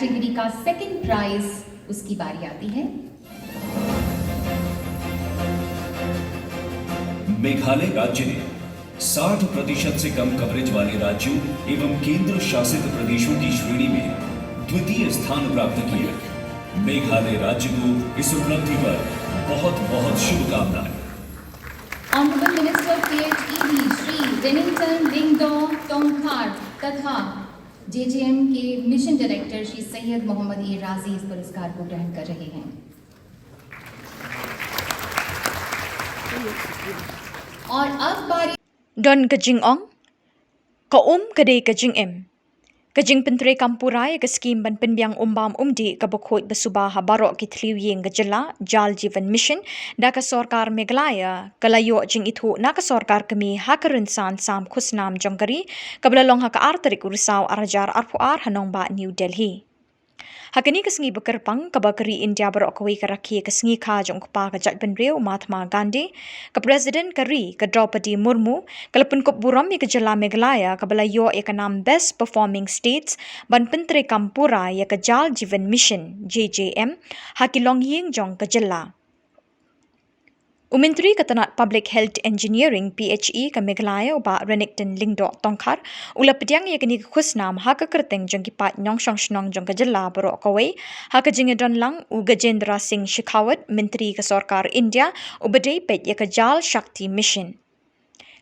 कैटेगरी का second prize उसकी बारी आती है। मेघालय राज्य ने 60% से कम कवरेज वाले राज्यों एवं केंद्र शासित प्रदेशों की श्रेणी में द्वितीय स्थान प्राप्त किया। मेघालय राज्य को इस उपलब्धि पर बहुत बहुत शुभकामनाएं। ऑनरेबल मिनिस्टर PHED श्री वेनिंगटन लिंगडो टोंगखार तथा JJM के मिशन डायरेक्टर श्री सैयद मोहम्मद ए राजी इस पुरस्कार को ग्रहण कर रहे हैं। और अब बारी Don Kajing Ong Kade Kajing M Kajing Pentre Kampurai ke skim ban penbiang Umdih ke Bokhoit Basubah Barok ki Tliu Yeng ke Jela Jal Jivan Mission da ke Sorkar Meghalaya ke Layok jing itu na ke Sorkar kami Hakarinsan Sam Khusnam Jongkari ke Belalong hak arterik urisau arajar arpuar Hanong Ba New Delhi. Hakini kesengi bekerpang kabakari India berok kawi karaki kesengi ka jong kupa ke Jat Benreu Mahatma Gandhi ke Presiden kari ke Droupadi Murmu ke lepun kop burami ke Jela Meghalaya ke belayo ya ke nam Best Performing States ban pentre kampura ya ke Jal Jivan Mission JJM hakilong ying jong ke Jela. Umintri Katanat Public Health Engineering PHE ke Meghalaya uba Renington Lingdok Tongkar ula pediang ya kini Khusnam haka kerteng jong kipat nyong shong shnong jong ke Jela berok kawai haka jingedon lang u Gajendra Singh Shekhawat Menteri ke Sorkar India ubadai pet ya ke Jal Shakti Mission.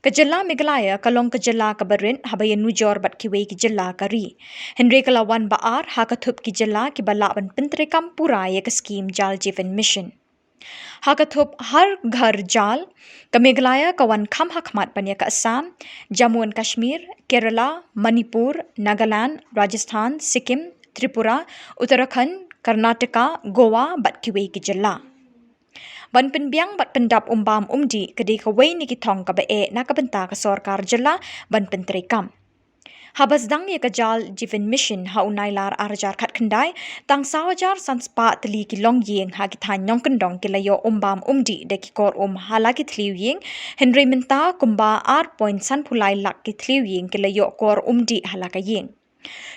Ke Jela Meghalaya kalong ke Jela ke Berin habayan nujor bat kiwei ke Jela kari. Henry kalawan baar haka thup ke Jela ki balak ban pentre kampura ya ke skim Jal Jivan Mission. Hakathop har ghar jal ke Meghalaya kawan kham hakmat banya ke Assam, Jammu and Kashmir, Kerala, Manipur, Nagaland, Rajasthan, Sikkim, Tripura, Uttarakhand, Karnataka, Goa bat kiwei ke Jela. Ban penbiang bat pendap Umdih ke di kawai ni kitong ke be na ke benta ke Sorkar Jela ban pentre kam. Habas dang ye ke Jal Jivan Mission ha unailar arjar khat kendai tang sawajar sanspa tli ki long yeng ha ki than nyong kendong ki layo Umdih de ki kor hala ki tliu yeng Henry minta kumba point san phulai lak ki tliu yeng ki layo kor Umdih hala ka yeng.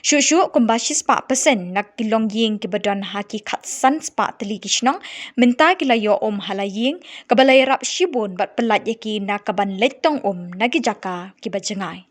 Shushu kumba shispa persen nak ki long yeng ki badan ha ki khat san spa tli ki shnong minta ki layo hala yeng kabalay rap shibon bat pelat ye ki na kaban letong na ki jaka ki bajengai.